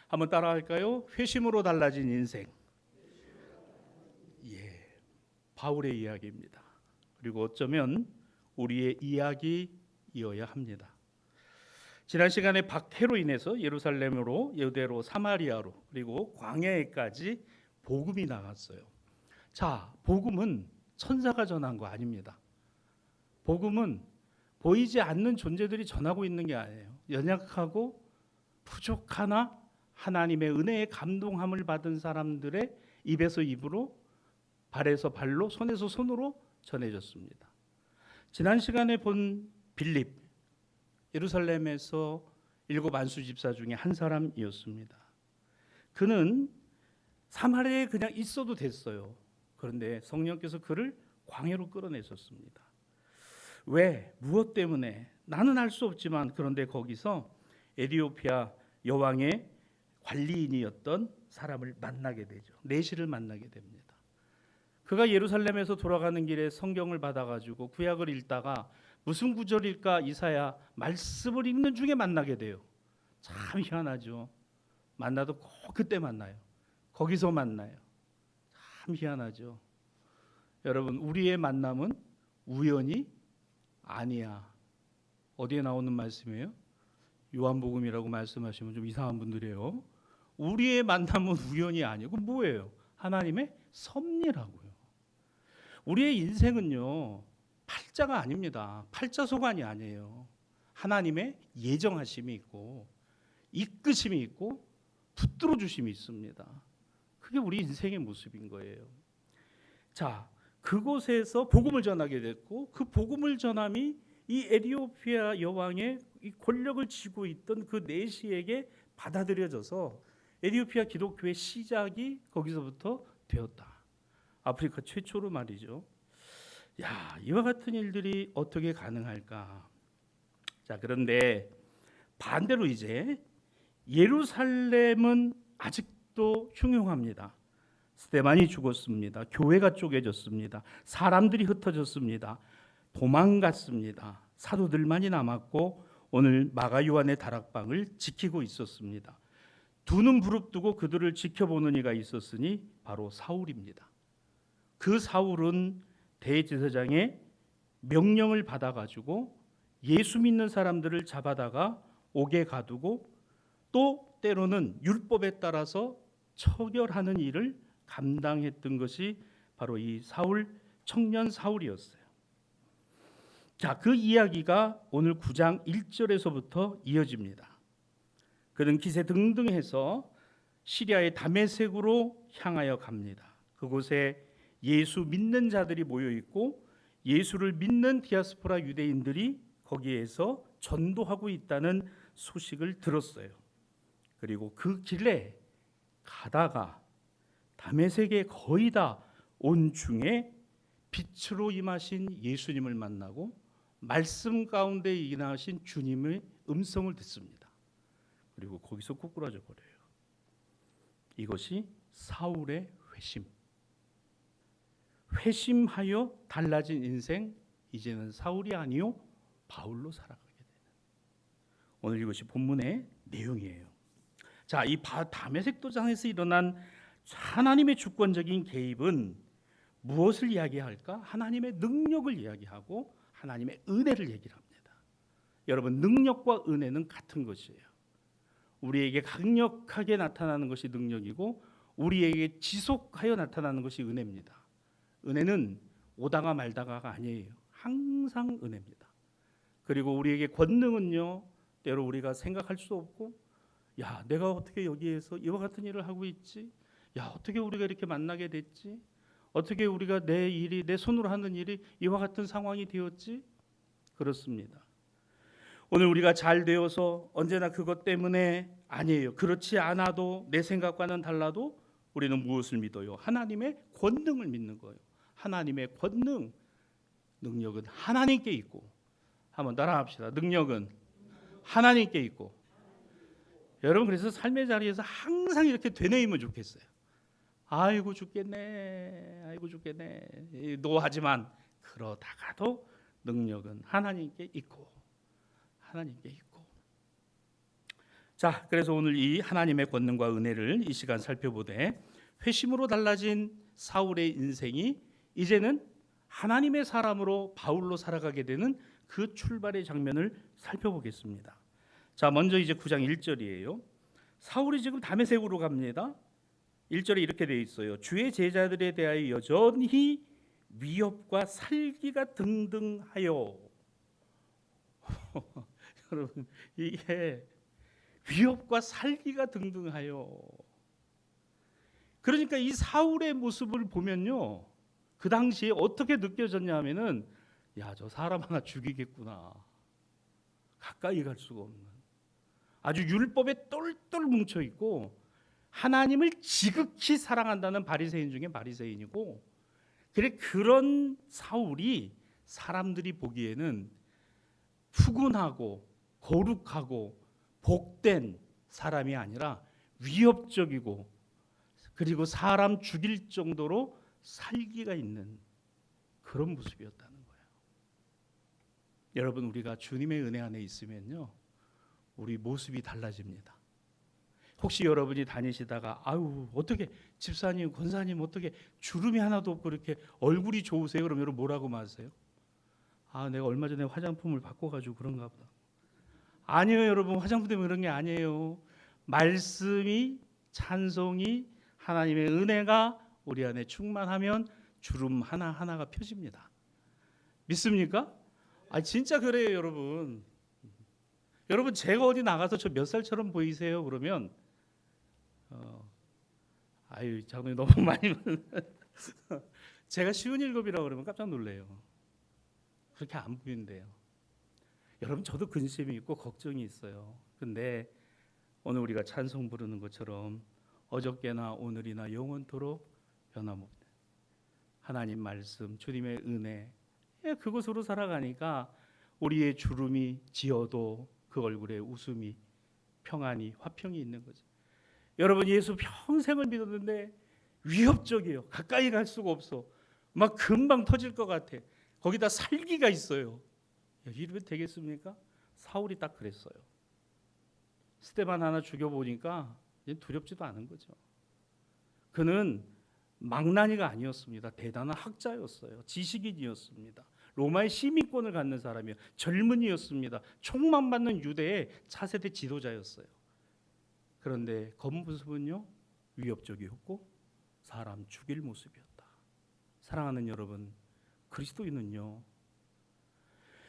한번 따라할까요? 회심으로 달라진 인생. 예, 바울의 이야기입니다. 그리고 어쩌면 우리의 이야기이어야 합니다. 지난 시간에 박해로 인해서 예루살렘으로, 유대로, 사마리아로, 그리고 광야에까지 복음이 나갔어요. 자, 복음은 천사가 전한 거 아닙니다. 복음은 보이지 않는 존재들이 전하고 있는 게 아니에요. 연약하고 부족하나 하나님의 은혜에 감동함을 받은 사람들의 입에서 입으로, 발에서 발로, 손에서 손으로 전해졌습니다. 지난 시간에 본 빌립, 예루살렘에서 7 안수 집사 중에 한 사람이었습니다. 그는 사마리아에 그냥 있어도 됐어요. 그런데 성령께서 그를 광야로 끌어내셨습니다. 왜? 무엇 때문에? 나는 알 수 없지만, 그런데 거기서 에티오피아 여왕의 관리인이었던 사람을 만나게 되죠. 내시를 만나게 됩니다. 그가 예루살렘에서 돌아가는 길에 성경을 받아가지고 구약을 읽다가 무슨 구절일까 이사야 말씀을 읽는 중에 만나게 돼요. 참 희한하죠. 만나도 꼭 그때 만나요. 거기서 만나요. 참 희한하죠. 여러분, 우리의 만남은 우연이 아니야. 어디에 나오는 말씀이에요? 요한복음이라고 말씀하시면 좀 이상한 분들이에요. 우리의 만남은 우연이 아니고 뭐예요? 하나님의 섭리라고요. 우리의 인생은요, 팔자가 아닙니다. 팔자소관이 아니에요. 하나님의 예정하심이 있고 이끄심이 있고 붙들어 주심이 있습니다. 그게 우리 인생의 모습인 거예요. 자, 그곳에서 복음을 전하게 됐고, 그 복음을 전함이 이 에티오피아 여왕의 이 권력을 쥐고 있던 그 내시에게 받아들여져서 에티오피아 기독교의 시작이 거기서부터 되었다. 아프리카 최초로 말이죠. 야, 이와 같은 일들이 어떻게 가능할까? 자, 그런데 반대로 이제 예루살렘은 아직도 흉흉합니다. 스데반이 죽었습니다. 교회가 쪼개졌습니다. 사람들이 흩어졌습니다. 도망갔습니다. 사도들만이 남았고 오늘 마가 요한의 다락방을 지키고 있었습니다. 두 눈 부릅뜨고 그들을 지켜보는 이가 있었으니 바로 사울입니다. 그 사울은 대제사장의 명령을 받아가지고 예수 믿는 사람들을 잡아다가 옥에 가두고 또 때로는 율법에 따라서 처결하는 일을 감당했던 것이 바로 이 사울, 청년 사울이었어요. 자, 그 이야기가 오늘 9장 1절에서부터 이어집니다. 그는 기세등등해서 시리아의 다메섹으로 향하여 갑니다. 그곳에 예수 믿는 자들이 모여 있고 예수를 믿는 디아스포라 유대인들이 거기에서 전도하고 있다는 소식을 들었어요. 그리고 그 길에 가다가 다메섹에 거의 다 온 중에 빛으로 임하신 예수님을 만나고 말씀 가운데 임하신 주님의 음성을 듣습니다. 그리고 거기서 꼬꾸라져 버려요. 이것이 사울의 회심. 회심하여 달라진 인생, 이제는 사울이 아니요 바울로 살아가게 되는, 오늘 이것이 본문의 내용이에요. 자, 이 다메섹 도상에서 일어난 하나님의 주권적인 개입은 무엇을 이야기할까? 하나님의 능력을 이야기하고 하나님의 은혜를 얘기를 합니다. 여러분, 능력과 은혜는 같은 것이에요. 우리에게 강력하게 나타나는 것이 능력이고 우리에게 지속하여 나타나는 것이 은혜입니다. 은혜는 오다가 말다가가 아니에요. 항상 은혜입니다. 그리고 우리에게 권능은요, 때로 우리가 생각할 수 없고, 야, 내가 어떻게 여기에서 이와 같은 일을 하고 있지? 야, 어떻게 우리가 이렇게 만나게 됐지? 어떻게 우리가 내 손으로 하는 일이 이와 같은 상황이 되었지? 그렇습니다. 오늘 우리가 잘 되어서 언제나 그것 때문에 아니에요. 그렇지 않아도 내 생각과는 달라도 우리는 무엇을 믿어요? 하나님의 권능을 믿는 거예요. 하나님의 권능, 능력은 하나님께 있고, 한번 따라합시다. 능력은 하나님께 있고. 여러분, 그래서 삶의 자리에서 항상 이렇게 되뇌이면 좋겠어요. 아이고 죽겠네, 아이고 죽겠네, 노하지만 그러다가도 능력은 하나님께 있고, 하나님께 있고. 자, 그래서 오늘 이 하나님의 권능과 은혜를 이 시간 살펴보되 회심으로 달라진 사울의 인생이 이제는 하나님의 사람으로 바울로 살아가게 되는 그 출발의 장면을 살펴보겠습니다. 자, 먼저 이제 9장 1절이에요. 사울이 지금 다메섹으로 갑니다. 1절에 이렇게 되어 있어요. 주의 제자들에 대하여 여전히 위협과 살기가 등등하여. 여러분, 이게 위협과 살기가 등등하여. 그러니까 이 사울의 모습을 보면요, 그 당시에 어떻게 느껴졌냐 하면은, 야, 저 사람 하나 죽이겠구나. 가까이 갈 수가 없는, 아주 율법에 똘똘 뭉쳐 있고 하나님을 지극히 사랑한다는 바리새인 중에 바리새인이고, 그래, 그런 사울이 사람들이 보기에는 푸근하고 거룩하고 복된 사람이 아니라 위협적이고, 그리고 사람 죽일 정도로 살기가 있는 그런 모습이었다는 거예요. 여러분, 우리가 주님의 은혜 안에 있으면요, 우리 모습이 달라집니다. 혹시 여러분이 다니시다가 아유, 어떻게 집사님, 권사님 어떻게 주름이 하나도 없고 이렇게 얼굴이 좋으세요? 그러면 여러분 뭐라고 말하세요? 아, 내가 얼마 전에 화장품을 바꿔가지고 그런가 보다. 아니에요, 여러분. 화장품 때문에 그런 게 아니에요. 말씀이, 찬송이, 하나님의 은혜가 우리 안에 충만하면 주름 하나하나가 펴집니다. 믿습니까? 아, 진짜 그래요, 여러분. 여러분, 제가 어디 나가서 저 몇 살처럼 보이세요? 그러면 아유, 장로님 너무 많이 제가 57이라고 그러면 깜짝 놀래요. 그렇게 안 보인대요. 여러분, 저도 근심이 있고 걱정이 있어요. 근데 오늘 우리가 찬송 부르는 것처럼 어저께나 오늘이나 영원토록 변함없는 하나님 말씀, 주님의 은혜, 그것으로 살아가니까 우리의 주름이 지어도 그 얼굴에 웃음이, 평안이, 화평이 있는 거죠. 여러분, 예수 평생을 믿었는데 위협적이에요. 가까이 갈 수가 없어. 막 금방 터질 것 같아. 거기다 살기가 있어요. 이러면 되겠습니까? 사울이 딱 그랬어요. 스데반 하나 죽여보니까 두렵지도 않은 거죠. 그는 망나니가 아니었습니다. 대단한 학자였어요. 지식인이었습니다. 로마의 시민권을 갖는 사람이요, 젊은이였습니다. 총만 받는 유대의 차세대 지도자였어요. 그런데 겉모습은요, 위협적이었고 사람 죽일 모습이었다. 사랑하는 여러분, 그리스도인은요,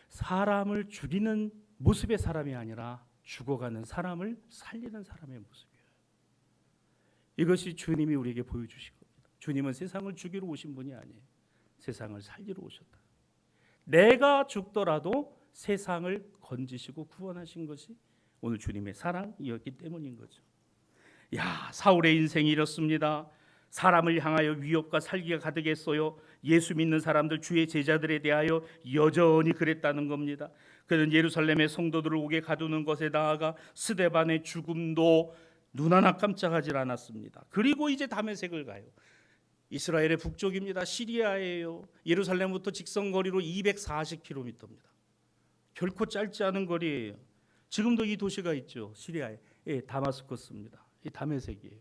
사람을 죽이는 모습의 사람이 아니라 죽어가는 사람을 살리는 사람의 모습이에요. 이것이 주님이 우리에게 보여주신 겁니다. 주님은 세상을 죽이러 오신 분이 아니에요. 세상을 살리러 오셨다. 내가 죽더라도 세상을 건지시고 구원하신 것이 오늘 주님의 사랑이었기 때문인 거죠. 야, 사울의 인생이 이렇습니다. 사람을 향하여 위협과 살기가 가득했어요. 예수 믿는 사람들, 주의 제자들에 대하여 여전히 그랬다는 겁니다. 그는 예루살렘의 성도들을 옥에 가두는 것에 나아가 스데반의 죽음도 눈 하나 깜짝하지 않았습니다. 그리고 이제 다메섹을 가요. 이스라엘의 북쪽입니다. 시리아예요. 예루살렘부터 직선거리로 240km입니다. 결코 짧지 않은 거리예요. 지금도 이 도시가 있죠. 시리아에, 다마스커스입니다. 이 다메섹이에요.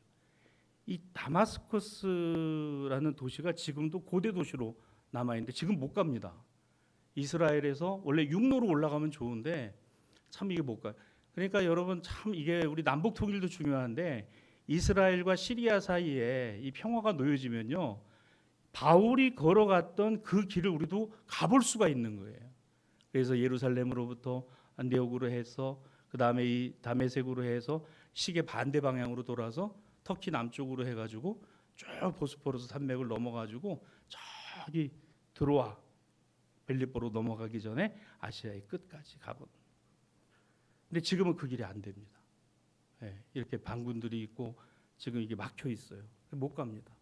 이 다마스커스라는 도시가 지금도 고대 도시로 남아있는데 지금 못 갑니다. 이스라엘에서 원래 육로로 올라가면 좋은데 참 이게 못 가요. 그러니까 여러분, 참 이게 우리 남북 통일도 중요한데 이스라엘과 시리아 사이에 이 평화가 놓여지면요, 바울이 걸어갔던 그 길을 우리도 가볼 수가 있는 거예요. 그래서 예루살렘으로부터 안디옥으로 해서 그 다음에 이 다메섹으로 해서 시계 반대 방향으로 돌아서 터키 남쪽으로 해가지고 쭉 보스포러스 산맥을 넘어가지고 저기 들어와 벨리포로 넘어가기 전에 아시아의 끝까지 가본. 근데 지금은 그 길이 안 됩니다. 이렇게 반군들이 있고 지금 이게 막혀 있어요. 못 갑니다.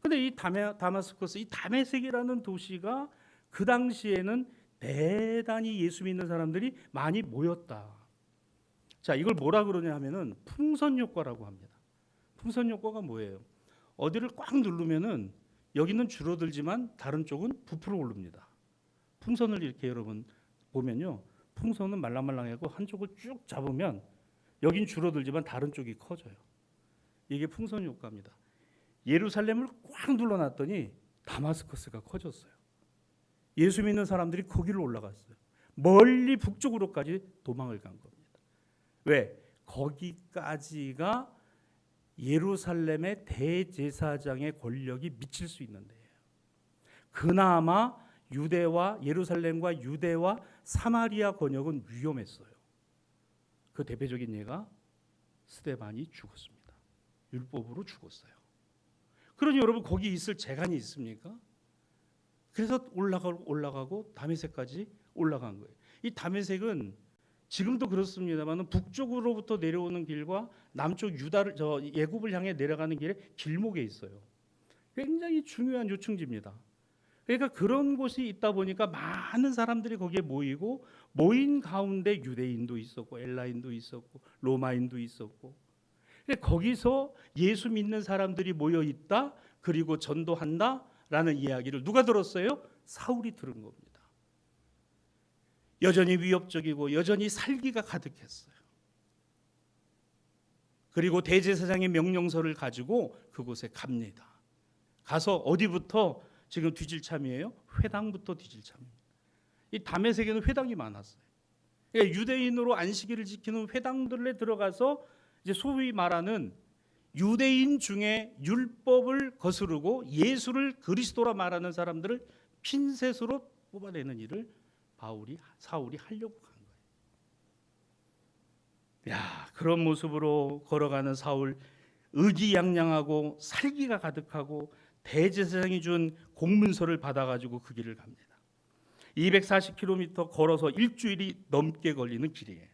근데 이 다마스커스, 이 다메섹이라는 도시가 그 당시에는 대단히 예수 믿는 사람들이 많이 모였다. 자, 이걸 뭐라 그러냐 하면은 풍선 효과라고 합니다. 풍선 효과가 뭐예요? 어디를 꽉 누르면은 여기는 줄어들지만 다른 쪽은 부풀어 오릅니다. 풍선을 이렇게 여러분 보면요, 풍선은 말랑말랑하고 한쪽을 쭉 잡으면 여긴 줄어들지만 다른 쪽이 커져요. 이게 풍선 효과입니다. 예루살렘을 꽉 눌러놨더니 다마스커스가 커졌어요. 예수 믿는 사람들이 거기로 올라갔어요. 멀리 북쪽으로까지 도망을 간 겁니다. 왜? 거기까지가 예루살렘의 대제사장의 권력이 미칠 수 있는 데예요. 그나마 유대와 예루살렘과 유대와 사마리아 권역은 위험했어요. 그 대표적인 예가 스데반이 죽었습니다. 율법으로 죽었어요. 그러니 여러분 거기 있을 재간이 있습니까? 그래서 올라가고 다메섹까지 올라간 거예요. 이 다메섹은 지금도 그렇습니다만 북쪽으로부터 내려오는 길과 남쪽 예굽을 향해 내려가는 길에 길목에 있어요. 굉장히 중요한 요충지입니다. 그러니까 그런 곳이 있다 보니까 많은 사람들이 거기에 모이고, 모인 가운데 유대인도 있었고 엘라인도 있었고 로마인도 있었고, 거기서 예수 믿는 사람들이 모여 있다, 그리고 전도한다라는 이야기를 누가 들었어요? 사울이 들은 겁니다. 여전히 위협적이고 여전히 살기가 가득했어요. 그리고 대제사장의 명령서를 가지고 그곳에 갑니다. 가서 어디부터 지금 뒤질 참이에요? 회당부터 뒤질 참입니다. 이 다메섹에는 회당이 많았어요. 그러니까 유대인으로 안식일을 지키는 회당들에 들어가서 이제 소위 말하는 유대인 중에 율법을 거스르고 예수를 그리스도라 말하는 사람들을 핀셋으로 뽑아내는 일을 사울이 하려고 한 거예요. 그런 모습으로 걸어가는 사울, 의기양양하고 살기가 가득하고 대제사장이 준 공문서를 받아가지고 그 길을 갑니다. 240km 걸어서 일주일이 넘게 걸리는 길이에요.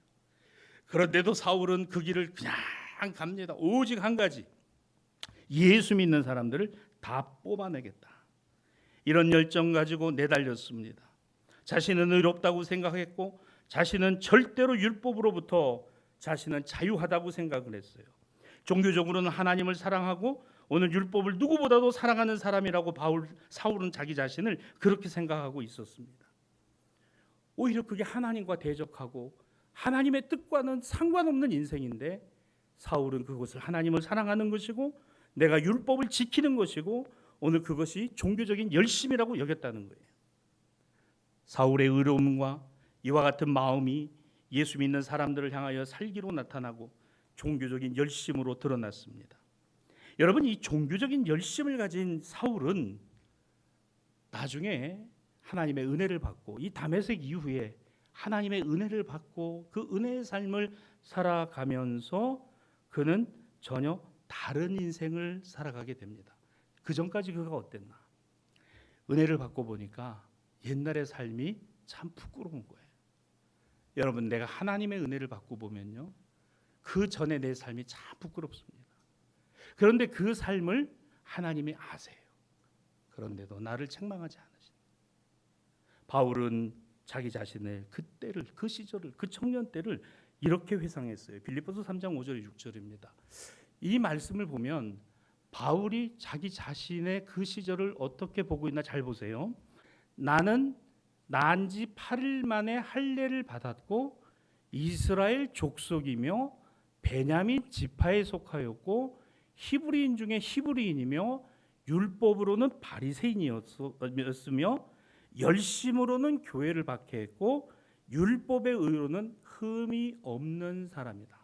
그런데도 사울은 그 길을 그냥 갑니다. 오직 한 가지, 예수 믿는 사람들을 다 뽑아내겠다. 이런 열정 가지고 내달렸습니다. 자신은 의롭다고 생각했고, 자신은 절대로 율법으로부터 자신은 자유하다고 생각을 했어요. 종교적으로는 하나님을 사랑하고 오늘 율법을 누구보다도 사랑하는 사람이라고 사울은 자기 자신을 그렇게 생각하고 있었습니다. 오히려 그게 하나님과 대적하고 하나님의 뜻과는 상관없는 인생인데, 사울은 그것을 하나님을 사랑하는 것이고 내가 율법을 지키는 것이고 오늘 그것이 종교적인 열심이라고 여겼다는 거예요. 사울의 의로움과 이와 같은 마음이 예수 믿는 사람들을 향하여 살기로 나타나고 종교적인 열심으로 드러났습니다. 여러분, 이 종교적인 열심을 가진 사울은 나중에 하나님의 은혜를 받고, 이 다메섹 이후에 하나님의 은혜를 받고 그 은혜의 삶을 살아가면서 그는 전혀 다른 인생을 살아가게 됩니다. 그 전까지 그가 어땠나? 은혜를 받고 보니까 옛날의 삶이 참 부끄러운 거예요. 여러분, 내가 하나님의 은혜를 받고 보면요, 그 전에 내 삶이 참 부끄럽습니다. 그런데 그 삶을 하나님이 아세요. 그런데도 나를 책망하지 않으신다. 바울은 자기 자신의 그때를, 그 시절을, 그 청년 때를 이렇게 회상했어요. 빌립보서 3장 5절 6절입니다. 이 말씀을 보면 바울이 자기 자신의 그 시절을 어떻게 보고 있나 잘 보세요. 나는 난 지 8일 만에 할례를 받았고 이스라엘 족속이며 베냐민 지파에 속하였고 히브리인 중에 히브리인이며 율법으로는 바리새인이었으며 열심으로는 교회를 박해했고 율법의 의로는 흠이 없는 사람이다.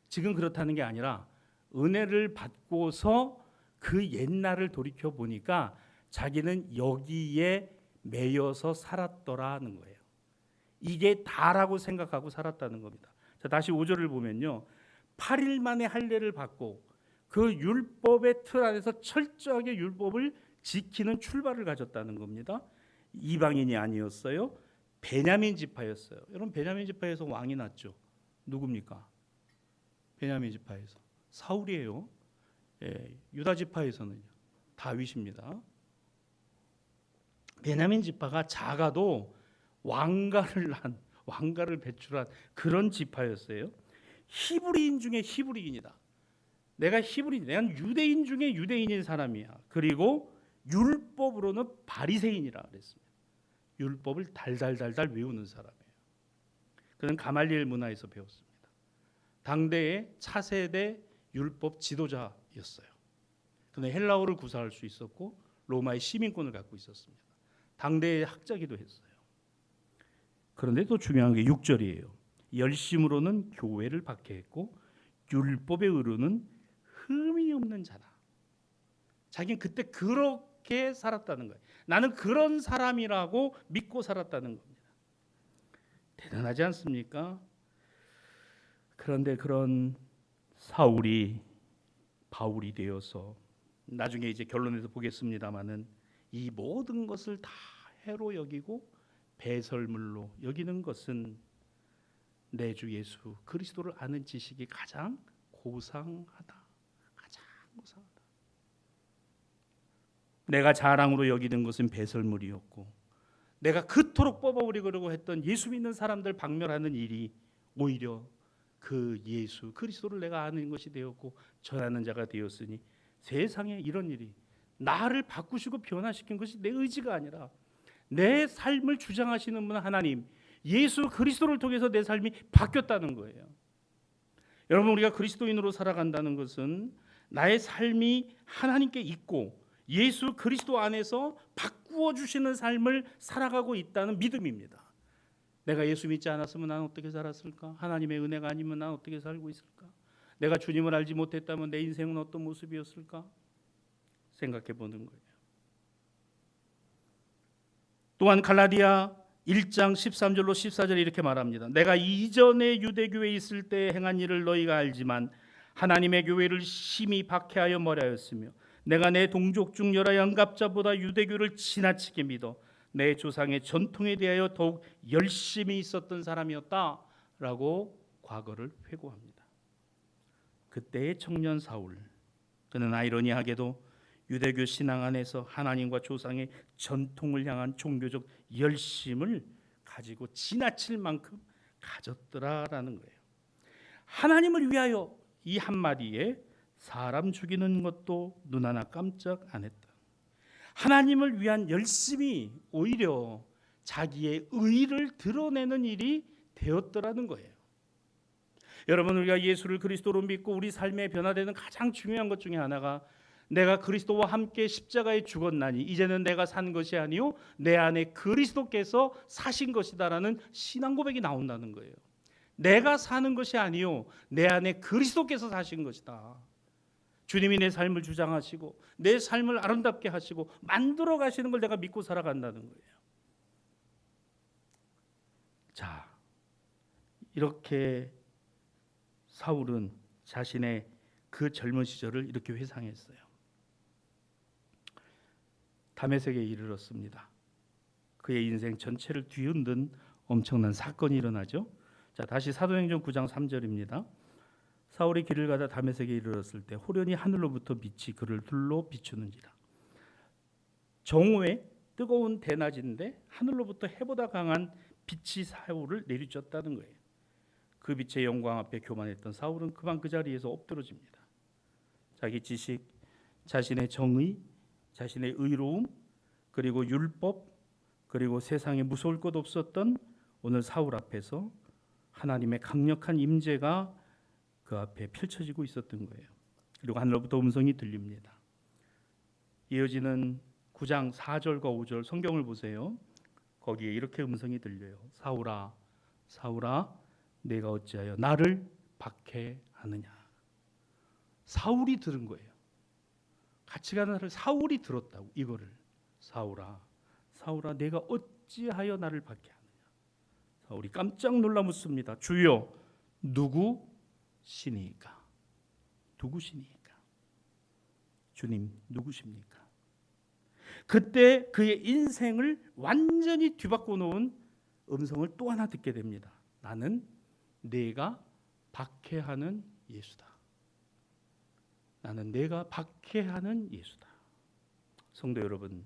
지금 그렇다는 게 아니라 은혜를 받고서 그 옛날을 돌이켜 보니까 자기는 여기에 매여서 살았더라는 거예요. 이게 다라고 생각하고 살았다는 겁니다. 자, 다시 5절을 보면요, 8일 만에 할례를 받고 그 율법의 틀 안에서 철저하게 율법을 지키는 출발을 가졌다는 겁니다. 이방인이 아니었어요. 베냐민 지파였어요. 여러분, 베냐민 지파에서 왕이 났죠. 누굽니까? 베냐민 지파에서 사울이에요. 유다 지파에서는요, 다윗입니다. 베냐민 지파가 작아도 왕가를 배출한 그런 지파였어요. 히브리인 중에 히브리인이다. 내가 유대인 중에 유대인인 사람이야. 그리고 율법으로는 바리새인이라 그랬습니다. 율법을 달달달달 외우는 사람이에요. 그는 가말리엘 문화에서 배웠습니다. 당대의 차세대 율법 지도자였어요. 그는 헬라어를 구사할 수 있었고 로마의 시민권을 갖고 있었습니다. 당대의 학자기도 했어요. 그런데 또 중요한 게 6절이에요. 열심으로는 교회를 박해했고 율법의 의로는 흠이 없는 자다. 자기는 그때 그렇게 살았다는 거예요. 나는 그런 사람이라고 믿고 살았다는 겁니다. 대단하지 않습니까? 그런데 그런 사울이 바울이 되어서 나중에 이제 결론에서 보겠습니다마는 이 모든 것을 다 해로 여기고 배설물로 여기는 것은 내 주 예수 그리스도를 아는 지식이 가장 고상하다. 가장 고상하다. 내가 자랑으로 여기는 것은 배설물이었고 내가 그토록 뽑아버리려고 했던 예수 믿는 사람들 박멸하는 일이 오히려 그 예수 그리스도를 내가 아는 것이 되었고 전하는 자가 되었으니 세상에 이런 일이 나를 바꾸시고 변화시킨 것이 내 의지가 아니라 내 삶을 주장하시는 분 하나님 예수 그리스도를 통해서 내 삶이 바뀌었다는 거예요. 여러분 우리가 그리스도인으로 살아간다는 것은 나의 삶이 하나님께 있고 예수 그리스도 안에서 바꾸어 주시는 삶을 살아가고 있다는 믿음입니다. 내가 예수 믿지 않았으면 난 어떻게 살았을까? 하나님의 은혜가 아니면 난 어떻게 살고 있을까? 내가 주님을 알지 못했다면 내 인생은 어떤 모습이었을까? 생각해 보는 거예요. 또한 갈라디아 1장 13절로 14절에 이렇게 말합니다. 내가 이전에 유대교회에 있을 때 행한 일을 너희가 알지만 하나님의 교회를 심히 박해하여 멀어하였으며 내가 내 동족 중 여러 영갑자보다 유대교를 지나치게 믿어 내 조상의 전통에 대하여 더욱 열심히 있었던 사람이었다라고 과거를 회고합니다. 그때의 청년 사울, 그는 아이러니하게도 유대교 신앙 안에서 하나님과 조상의 전통을 향한 종교적 열심을 가지고 지나칠 만큼 가졌더라라는 거예요. 하나님을 위하여 이 한마디에 사람 죽이는 것도 눈 하나 깜짝 안 했다. 하나님을 위한 열심이 오히려 자기의 의를 드러내는 일이 되었더라는 거예요. 여러분 우리가 예수를 그리스도로 믿고 우리 삶에 변화되는 가장 중요한 것 중에 하나가 내가 그리스도와 함께 십자가에 죽었나니 이제는 내가 산 것이 아니요 내 안에 그리스도께서 사신 것이다라는 신앙 고백이 나온다는 거예요. 내가 사는 것이 아니요 내 안에 그리스도께서 사신 것이다. 주님이 내 삶을 주장하시고 내 삶을 아름답게 하시고 만들어 가시는 걸 내가 믿고 살아간다는 거예요. 자, 이렇게 사울은 자신의 그 젊은 시절을 이렇게 회상했어요. 다메섹에 이르렀습니다. 그의 인생 전체를 뒤흔든 엄청난 사건이 일어나죠. 자, 다시 사도행전 9장 3절입니다. 사울이 길을 가다 다메섹에 이르렀을 때 호련히 하늘로부터 빛이 그를 둘러 비추는지라. 정오에 뜨거운 대낮인데 하늘로부터 해보다 강한 빛이 사울을 내리쳤다는 거예요. 그 빛의 영광 앞에 교만했던 사울은 그만 그 자리에서 엎드러집니다. 자기 지식, 자신의 정의, 자신의 의로움, 그리고 율법, 그리고 세상에 무서울 것 없었던 오늘 사울 앞에서 하나님의 강력한 임재가 그 앞에 펼쳐지고 있었던 거예요. 그리고 하늘로부터 음성이 들립니다. 이어지는 9장 4절과 5절 성경을 보세요. 거기에 이렇게 음성이 들려요. 사울아, 사울아, 내가 어찌하여 나를 박해하느냐. 사울이 들은 거예요. 같이 가는 사람을 사울이 들었다고. 이거를 사울아, 사울아, 내가 어찌하여 나를 박해하느냐. 사울이 깜짝 놀라 묻습니다. 주여, 누구시니까? 누구시니까? 주님, 누구십니까? 그때 그의 인생을 완전히 뒤바꿔 놓은 음성을 또 하나 듣게 됩니다. 나는 내가 박해하는 예수다. 나는 내가 박해하는 예수다. 성도 여러분,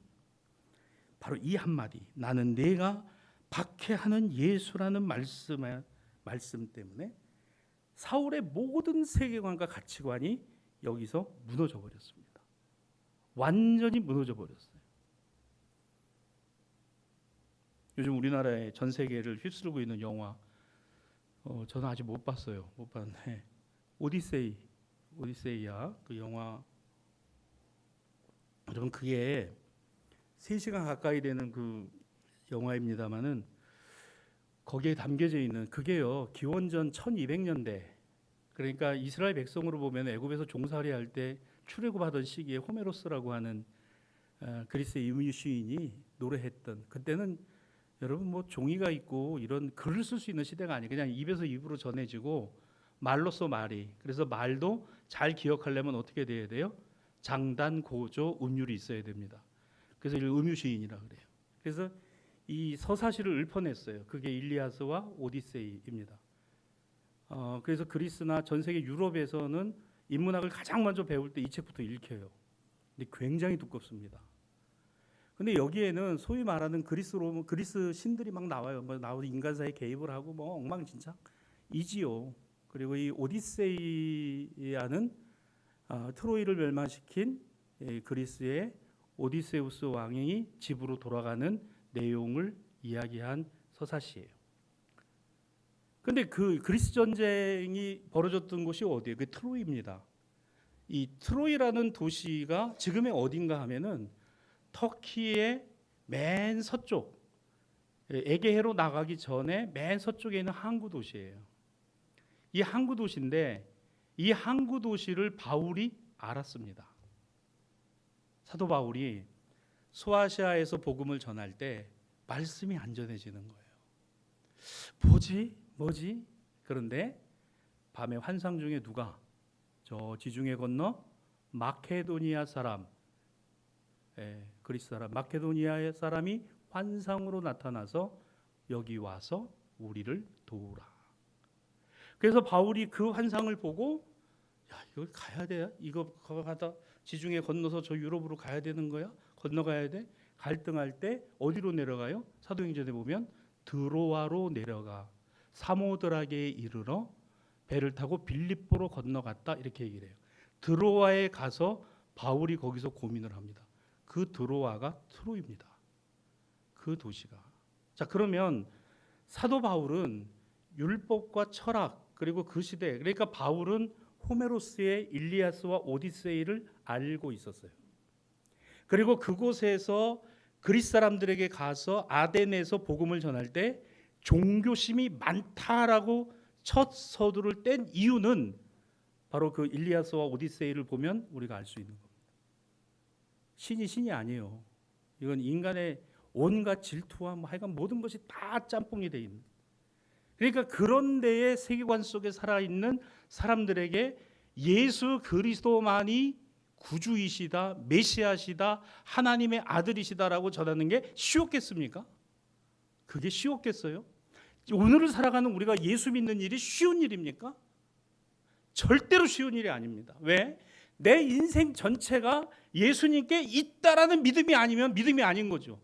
바로 이 한마디, 나는 내가 박해하는 예수라는 말씀 때문에 사울의 모든 세계관과 가치관이 여기서 무너져 버렸습니다. 완전히 무너져 버렸어요. 요즘 우리나라의 전 세계를 휩쓸고 있는 영화 저는 아직 못 봤어요. 못 봤는데 오디세이야 그 영화. 여러분 그게 3시간 가까이 되는 그 영화입니다만은 거기에 담겨져 있는 그게요 기원전 1200년대, 그러니까 이스라엘 백성으로 보면 애굽에서 종살이 할 때 출애굽하던 시기에 호메로스라고 하는 그리스의 유명 시인이 노래했던, 그때는 여러분 뭐 종이가 있고 이런 글을 쓸 수 있는 시대가 아니에요. 그냥 입에서 입으로 전해지고 말로써 말이. 그래서 말도 잘 기억하려면 어떻게 돼야 돼요? 장단, 고조, 음율이 있어야 됩니다. 그래서 이걸 음유시인이라 그래요. 그래서 이 서사시를 읊어냈어요. 그게 일리아스와 오디세이입니다. 그래서 그리스나 전 세계 유럽에서는 인문학을 가장 먼저 배울 때 이 책부터 읽혀요. 근데 굉장히 두껍습니다. 근데 여기에는 소위 말하는 그리스 신들이 막 나와요. 뭐 나오고 인간사에 개입을 하고 뭐 엉망진창이지요. 그리고 이 오디세이아는 트로이를 멸망시킨 그리스의 오디세우스 왕이 집으로 돌아가는 내용을 이야기한 서사시예요. 근데 그 그리스 전쟁이 벌어졌던 곳이 어디예요? 그 트로이입니다. 이 트로이라는 도시가 지금의 어딘가 하면은 터키의 맨 서쪽, 에게해로 나가기 전에 맨 서쪽에 있는 항구 도시예요. 이 항구 도시인데 이 항구 도시를 바울이 알았습니다. 사도 바울이 소아시아에서 복음을 전할 때 말씀이 안 전해지는 거예요. 뭐지? 그런데 밤에 환상 중에 누가 저 지중해 건너 마케도니아 사람, 그리스 사람, 마케도니아의 사람이 환상으로 나타나서 여기 와서 우리를 도우라. 그래서 바울이 그 환상을 보고 여기 가야 돼. 이거 가다 지중해 건너서 저 유럽으로 가야 되는 거야? 건너가야 돼? 갈등할 때 어디로 내려가요? 사도행전에 보면 드로아로 내려가 사모드락에 이르러 배를 타고 빌립보로 건너갔다 이렇게 얘기를 해요. 드로아에 가서 바울이 거기서 고민을 합니다. 그 드로아가 트로이입니다. 그 도시가. 자, 그러면 사도 바울은 율법과 철학 그리고 그 시대, 그러니까 바울은 호메로스의 일리아스와 오디세이를 알고 있었어요. 그리고 그곳에서 그리스 사람들에게 가서 아덴에서 복음을 전할 때 종교심이 많다라고 첫 서두를 뗀 이유는 바로 그 일리아스와 오디세이를 보면 우리가 알 수 있는 겁니다. 신이 아니에요. 이건 인간의 온갖 질투와 하여간 모든 것이 다 짬뽕이 돼 있는. 그러니까 그런 데의 세계관 속에 살아있는 사람들에게 예수 그리스도만이 구주이시다, 메시아시다, 하나님의 아들이시다라고 전하는 게 쉬웠겠습니까? 그게 쉬웠겠어요? 오늘을 살아가는 우리가 예수 믿는 일이 쉬운 일입니까? 절대로 쉬운 일이 아닙니다. 왜? 내 인생 전체가 예수님께 있다라는 믿음이 아니면 믿음이 아닌 거죠.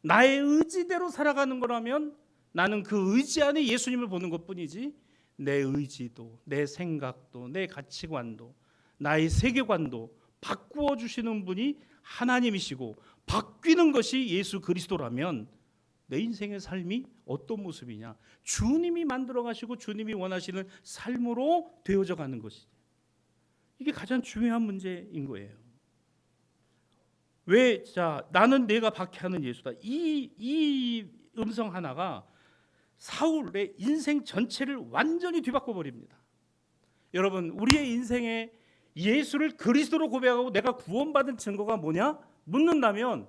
나의 의지대로 살아가는 거라면 나는 그 의지 안에 예수님을 보는 것뿐이지 내 의지도, 내 생각도, 내 가치관도, 나의 세계관도 바꾸어 주시는 분이 하나님이시고 바뀌는 것이 예수 그리스도라면 내 인생의 삶이 어떤 모습이냐? 주님이 만들어 가시고 주님이 원하시는 삶으로 되어져 가는 것이죠. 이게 가장 중요한 문제인 거예요. 왜? 자, 나는 내가 박해하는 예수다. 이 음성 하나가 사울의 인생 전체를 완전히 뒤바꿔 버립니다. 여러분, 우리의 인생에 예수를 그리스도로 고백하고 내가 구원받은 증거가 뭐냐? 묻는다면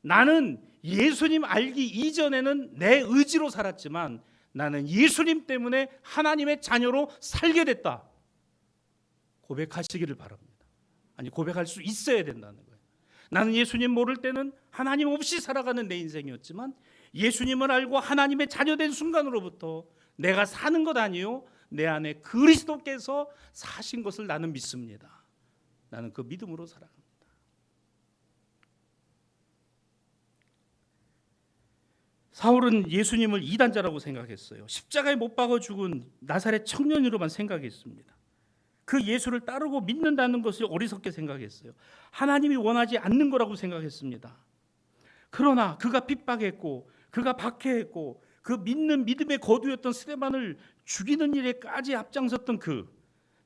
나는 예수님 알기 이전에는 내 의지로 살았지만 나는 예수님 때문에 하나님의 자녀로 살게 됐다. 고백하시기를 바랍니다. 아니, 고백할 수 있어야 된다는 거예요. 나는 예수님 모를 때는 하나님 없이 살아가는 내 인생이었지만 예수님을 알고 하나님의 자녀된 순간으로부터 내가 사는 것 아니요, 내 안에 그리스도께서 사신 것을 나는 믿습니다. 나는 그 믿음으로 살아갑니다. 사울은 예수님을 이단자라고 생각했어요. 십자가에 못 박아 죽은 나사렛 청년으로만 생각했습니다. 그 예수를 따르고 믿는다는 것을 어리석게 생각했어요. 하나님이 원하지 않는 거라고 생각했습니다. 그러나 그가 핍박했고 그가 박해했고 그 믿는 믿음의 거두였던 스데반을 죽이는 일에까지 앞장섰던 그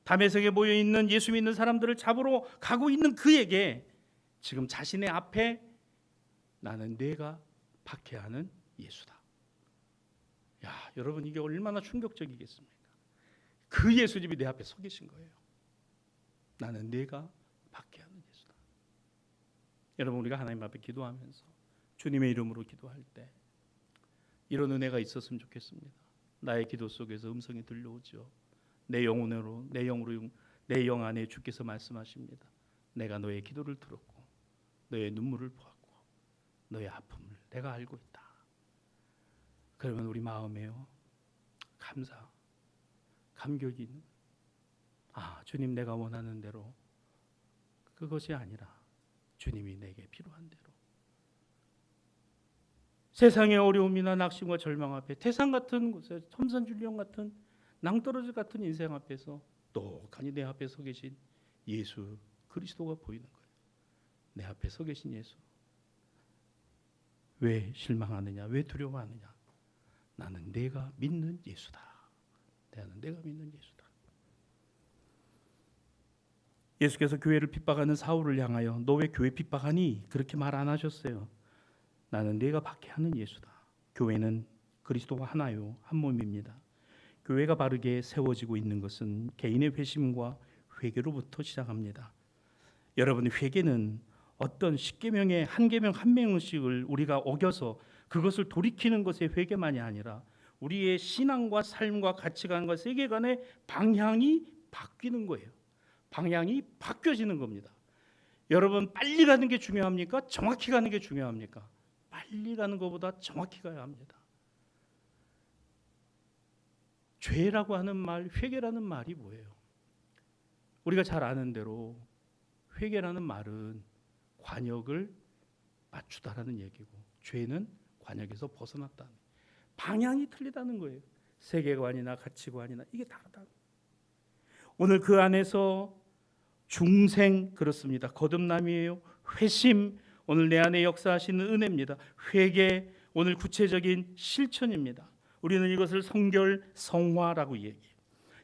다메섹에 모여 있는 예수 믿는 사람들을 잡으러 가고 있는 그에게 지금 자신의 앞에 나는 내가 박해하는 예수다. 야, 여러분 이게 얼마나 충격적이겠습니까? 그 예수님이 내 앞에 서 계신 거예요. 나는 내가 박해하는 예수다. 여러분 우리가 하나님 앞에 기도하면서 주님의 이름으로 기도할 때 이런 은혜가 있었으면 좋겠습니다. 나의 기도 속에서 음성이 들려오죠. 내 영혼으로 내 영 안에 주께서 말씀하십니다. 내가 너의 기도를 들었고 너의 눈물을 보았고 너의 아픔을 내가 알고 있다. 그러면 우리 마음에요 감격이 있는, 주님 내가 원하는 대로 그것이 아니라 주님이 내게 필요한 대로 세상의 어려움이나 낙심과 절망 앞에 태산 같은 곳에 첨산줄령 같은 낭떠러지 같은 인생 앞에서 똑하니 내 앞에 서 계신 예수 그리스도가 보이는 거예요. 내 앞에 서 계신 예수. 왜 실망하느냐? 왜 두려워하느냐? 나는 내가 믿는 예수다. 나는 내가 믿는 예수다. 예수께서 교회를 핍박하는 사울을 향하여 너 왜 교회 핍박하니? 그렇게 말 안 하셨어요. 나는 내가 박해하는 예수다. 교회는 그리스도와 하나요, 한 몸입니다. 교회가 바르게 세워지고 있는 것은 개인의 회심과 회개로부터 시작합니다. 여러분 회개는 어떤 10계명의 한 계명 한 명씩을 우리가 어겨서 그것을 돌이키는 것의 회개만이 아니라 우리의 신앙과 삶과 가치관과 세계관의 방향이 바뀌는 거예요. 방향이 바뀌어지는 겁니다. 여러분 빨리 가는 게 중요합니까? 정확히 가는 게 중요합니까? 빨리 가는 것보다 정확히 가야 합니다. 죄라고 하는 말, 회개라는 말이 뭐예요? 우리가 잘 아는 대로 회개라는 말은 관역을 맞추다라는 얘기고 죄는 관역에서 벗어났다는, 방향이 틀리다는 거예요. 세계관이나 가치관이나 이게 다르다. 오늘 그 안에서 중생, 그렇습니다. 거듭남이에요. 회심, 오늘 내 안에 역사하시는 은혜입니다. 회개, 오늘 구체적인 실천입니다. 우리는 이것을 성결, 성화라고 얘기해요.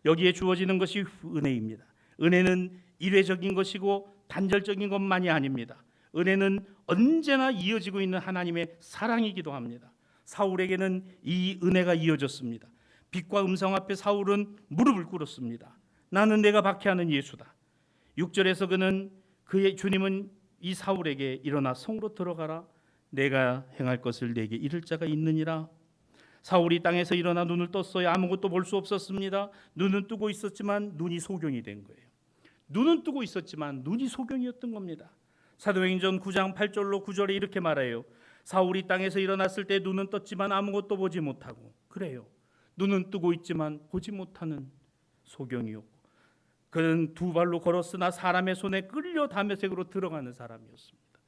여기에 주어지는 것이 은혜입니다. 은혜는 일회적인 것이고 단절적인 것만이 아닙니다. 은혜는 언제나 이어지고 있는 하나님의 사랑이기도 합니다. 사울에게는 이 은혜가 이어졌습니다. 빛과 음성 앞에 사울은 무릎을 꿇었습니다. 나는 내가 박해하는 예수다. 6절에서 그의 주님은 이 사울에게 일어나 성으로 들어가라. 내가 행할 것을 내게 이를 자가 있느니라. 사울이 땅에서 일어나 눈을 떴어요. 아무것도 볼 수 없었습니다. 눈은 뜨고 있었지만 눈이 소경이 된 거예요. 눈은 뜨고 있었지만 눈이 소경이었던 겁니다. 사도행전 9장 8절로 9절에 이렇게 말해요. 사울이 땅에서 일어났을 때 눈은 떴지만 아무것도 보지 못하고, 그래요. 눈은 뜨고 있지만 보지 못하는 소경이었고, 그는 두 발로 걸었으나 사람의 손에 끌려 다메섹으로 들어가는 사람이었습니다.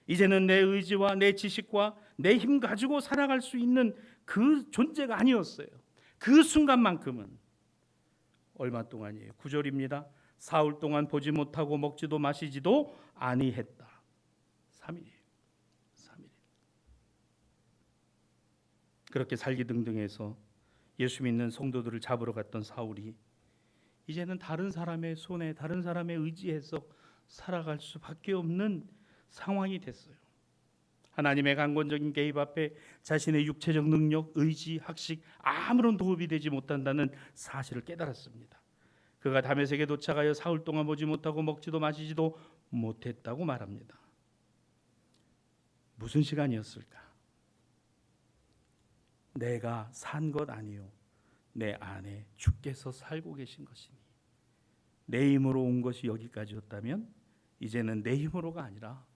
이제는 내 의지와 내 지식과 내 힘 가지고 살아갈 수 있는 그 존재가 아니었어요. 그 순간만큼은. 얼마 동안이에요? 9절입니다. 사흘 동안 보지 못하고 먹지도 마시지도 아니했다. 3일이에요. 3일. 그렇게 살기등등해서 예수 믿는 성도들을 잡으러 갔던 사울이 이제는 다른 사람의 손에, 다른 사람의 의지에서 살아갈 수밖에 없는 상황이 됐어요. 하나님의 강권적인 개입 앞에 자신의 육체적 능력, 의지, 학식 아무런 도움이 되지 못한다는 사실을 깨달았습니다. 그가 다메섹에 도착하여 사흘 동안 보지 못하고 먹지도 마시지도 못했다고 말합니다. 무슨 시간이었을까? 내가 산 것 아니요 내 안에 주께서 살고 계신 것이니, 내 힘으로 온 것이 여기까지였다면 이제는 내 힘으로가 아니라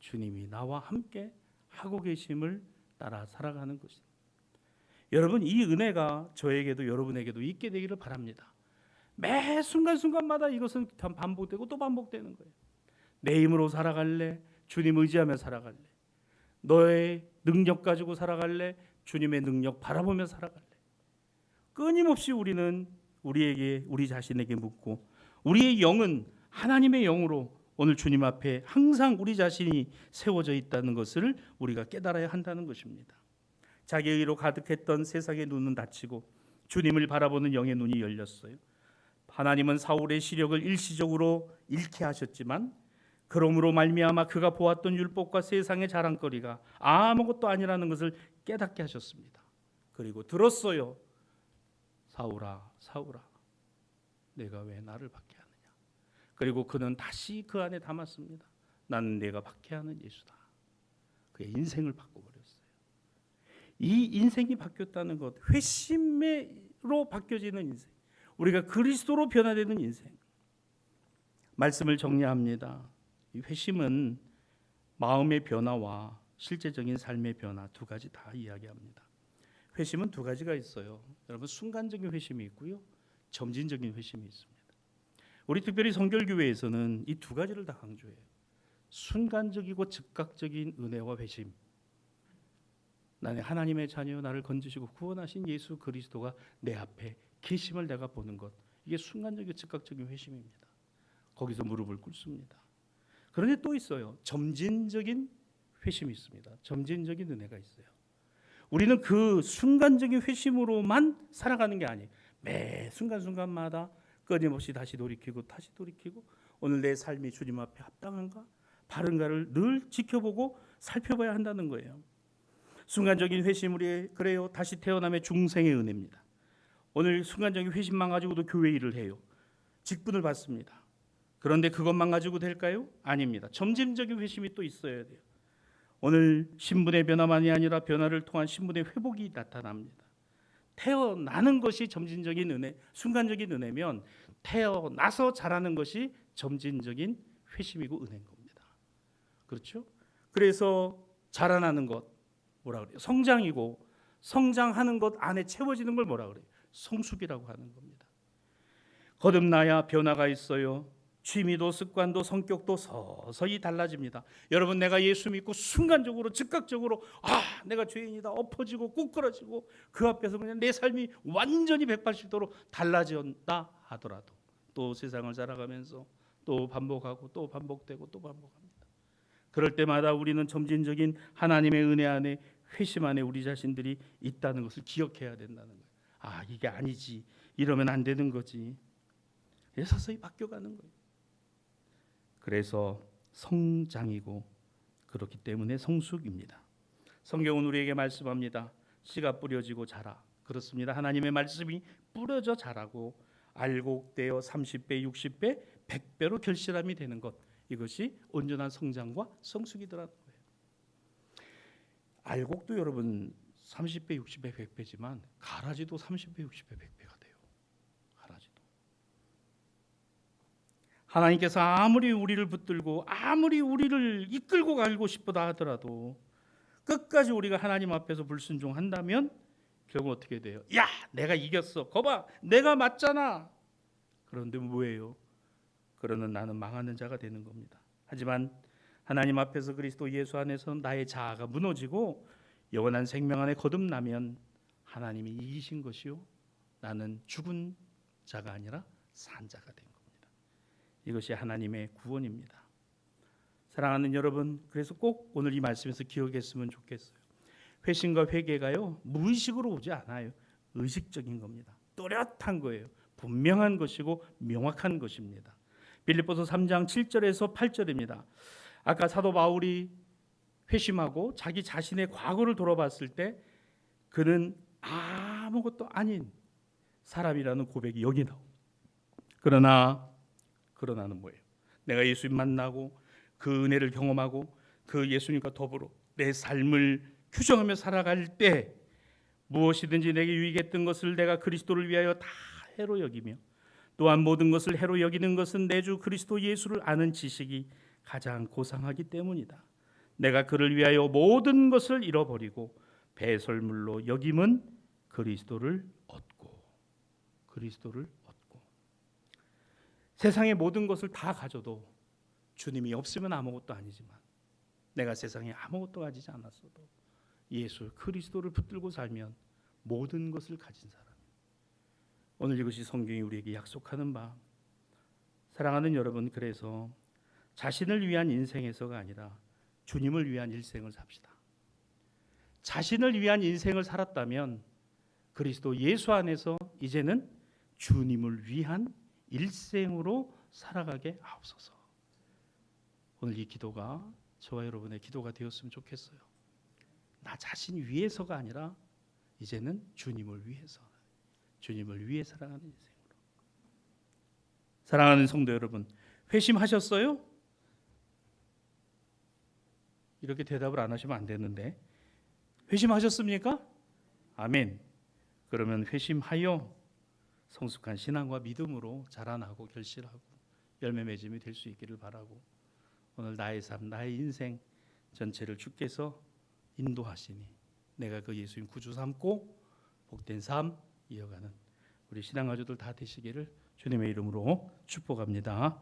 주님이 나와 함께 하고 계심을 따라 살아가는 것입니다. 여러분 이 은혜가 저에게도 여러분에게도 있게 되기를 바랍니다. 매 순간순간마다 이것은 반복되고 또 반복되는 거예요. 내 힘으로 살아갈래? 주님 의지하며 살아갈래? 너의 능력 가지고 살아갈래? 주님의 능력 바라보며 살아갈래? 끊임없이 우리는 우리 자신에게 묻고, 우리의 영은 하나님의 영으로 오늘 주님 앞에 항상 우리 자신이 세워져 있다는 것을 우리가 깨달아야 한다는 것입니다. 자기의 의로 가득했던 세상의 눈은 닫히고 주님을 바라보는 영의 눈이 열렸어요. 하나님은 사울의 시력을 일시적으로 잃게 하셨지만 그러므로 말미암아 그가 보았던 율법과 세상의 자랑거리가 아무것도 아니라는 것을 깨닫게 하셨습니다. 그리고 들었어요. 사울아, 사울아, 내가 왜 나를 박해하느냐. 그리고 그는 다시 그 안에 담았습니다. 나는 내가 박해하는 예수다. 그의 인생을 바꿔버렸어요. 이 인생이 바뀌었다는 것, 회심으로 바뀌어지는 인생, 우리가 그리스도로 변화되는 인생. 말씀을 정리합니다. 이 회심은 마음의 변화와 실제적인 삶의 변화 두 가지 다 이야기합니다. 회심은 두 가지가 있어요. 여러분, 순간적인 회심이 있고요, 점진적인 회심이 있습니다. 우리 특별히 성결교회에서는 이 두 가지를 다 강조해요. 순간적이고 즉각적인 은혜와 회심. 나는 하나님의 자녀, 나를 건지시고 구원하신 예수 그리스도가 내 앞에 계심을 내가 보는 것, 이게 순간적이고 즉각적인 회심입니다. 거기서 무릎을 꿇습니다. 그런데 또 있어요. 점진적인 회심이 있습니다. 점진적인 은혜가 있어요. 우리는 그 순간적인 회심으로만 살아가는 게 아니에요. 매 순간순간마다 끊임없이 다시 돌이키고 오늘 내 삶이 주님 앞에 합당한가 바른가를 늘 지켜보고 살펴봐야 한다는 거예요. 순간적인 회심이 그래요. 다시 태어남의 중생의 은혜입니다. 오늘 순간적인 회심만 가지고도 교회 일을 해요. 직분을 받습니다. 그런데 그것만 가지고 될까요? 아닙니다. 점진적인 회심이 또 있어야 돼요. 오늘 신분의 변화만이 아니라 변화를 통한 신분의 회복이 나타납니다. 태어나는 것이 점진적인 은혜, 순간적인 은혜면 태어나서 자라는 것이 점진적인 회심이고 은혜인 겁니다. 그렇죠? 그래서 자라나는 것 뭐라 그래요? 성장이고, 성장하는 것 안에 채워지는 걸 뭐라 그래요? 성숙이라고 하는 겁니다. 거듭나야 변화가 있어요. 취미도 습관도 성격도 서서히 달라집니다. 여러분, 내가 예수 믿고 순간적으로 즉각적으로 내가 죄인이다 엎어지고 꾸꾸러지고 그 앞에서 그냥 내 삶이 완전히 180도로 달라졌다 하더라도 또 세상을 살아가면서 또 반복하고 또 반복되고 또 반복합니다. 그럴 때마다 우리는 점진적인 하나님의 은혜 안에, 회심 안에 우리 자신들이 있다는 것을 기억해야 된다는 거예요. 이게 아니지, 이러면 안 되는 거지. 서서히 바뀌어가는 거예요. 그래서 성장이고, 그렇기 때문에 성숙입니다. 성경은 우리에게 말씀합니다. 씨가 뿌려지고 자라. 그렇습니다. 하나님의 말씀이 뿌려져 자라고 알곡되어 30배, 60배, 100배로 결실함이 되는 것, 이것이 온전한 성장과 성숙이더라는 거예요. 알곡도 여러분 30배, 60배, 100배지만 가라지도 30배, 60배, 100배가 돼요. 가라지도. 하나님께서 아무리 우리를 붙들고 아무리 우리를 이끌고 가고 싶다 하더라도 끝까지 우리가 하나님 앞에서 불순종한다면 결국 어떻게 돼요? 야, 내가 이겼어. 거봐, 내가 맞잖아. 그런데 뭐예요? 그러는 나는 망하는 자가 되는 겁니다. 하지만 하나님 앞에서 그리스도 예수 안에서 나의 자아가 무너지고 영원한 생명 안에 거듭나면 하나님이 이기신 것이요, 나는 죽은 자가 아니라 산 자가 된 겁니다. 이것이 하나님의 구원입니다. 사랑하는 여러분, 그래서 꼭 오늘 이 말씀에서 기억했으면 좋겠어요. 회심과 회개가요, 무의식으로 오지 않아요. 의식적인 겁니다. 또렷한 거예요. 분명한 것이고 명확한 것입니다. 빌립보서 3장 7절에서 8절입니다. 아까 사도 바울이 회심하고 자기 자신의 과거를 돌아봤을 때 그는 아무것도 아닌 사람이라는 고백이 여기 나옵니다. 그러나는 뭐예요? 내가 예수님 만나고 그 은혜를 경험하고 그 예수님과 더불어 내 삶을 규정하며 살아갈 때 무엇이든지 내게 유익했던 것을 내가 그리스도를 위하여 다 해로 여기며, 또한 모든 것을 해로 여기는 것은 내 주 그리스도 예수를 아는 지식이 가장 고상하기 때문이다. 내가 그를 위하여 모든 것을 잃어버리고 배설물로 여김은 그리스도를 얻고. 세상의 모든 것을 다 가져도 주님이 없으면 아무것도 아니지만, 내가 세상에 아무것도 가지지 않았어도 예수 그리스도를 붙들고 살면 모든 것을 가진 사람. 오늘 이것이 성경이 우리에게 약속하는 바. 사랑하는 여러분, 그래서 자신을 위한 인생에서가 아니라 주님을 위한 일생을 삽시다. 자신을 위한 인생을 살았다면 그리스도 예수 안에서 이제는 주님을 위한 일생으로 살아가게 하옵소서. 오늘 이 기도가 저와 여러분의 기도가 되었으면 좋겠어요. 나 자신 위해서가 아니라 이제는 주님을 위해서, 주님을 위해 살아가는 인생으로. 사랑하는 성도 여러분, 회심하셨어요? 이렇게 대답을 안 하시면 안 되는데, 회심하셨습니까? 아멘. 그러면 회심하여 성숙한 신앙과 믿음으로 자라나고 결실하고 열매 맺음이 될 수 있기를 바라고, 오늘 나의 삶, 나의 인생 전체를 주께서 인도하시니 내가 그 예수님 구주 삼고 복된 삶 이어가는 우리 신앙가족들 다 되시기를 주님의 이름으로 축복합니다.